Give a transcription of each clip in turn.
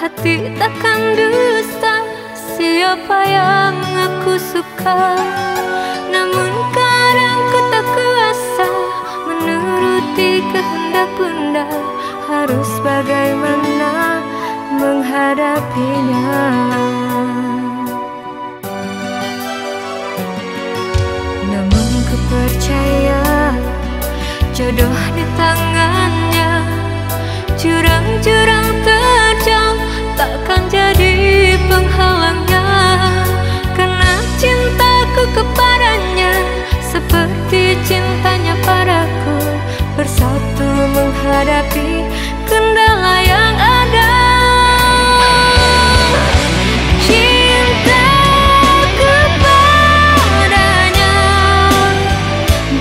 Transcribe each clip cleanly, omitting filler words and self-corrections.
hati takkan dusta. Siapa yang aku suka, namun kadang ku tak kuasa menuruti kehendak bunda. Harus bagaimana menghadapinya. Namun ku percaya jodoh di tangannya. Jurang-jurang terjal takkan jadi penghalangnya, karena cintaku kepadanya seperti cintanya padaku. Bersatu menghadapi kendala yang ada. Cintaku padanya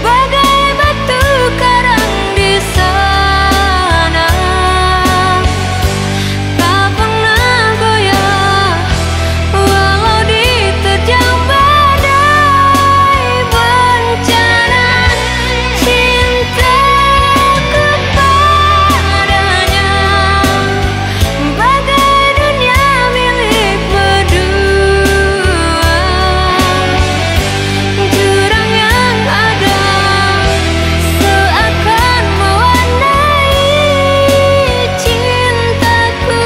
bagai batu karang di sana, tak pernah goyah walau diterjang badai bencana. Cintaku padanya bagai dunia milik berdua. Jurang yang ada seakan mewarnai cintaku.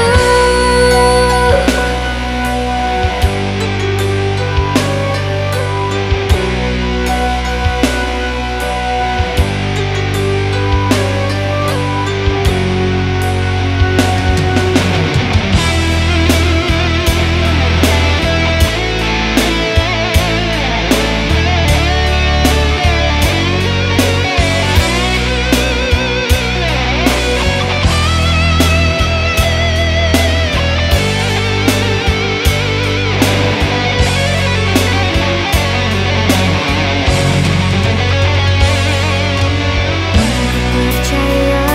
Percaya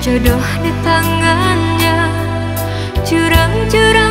jodoh di tangannya. Jurang-jurang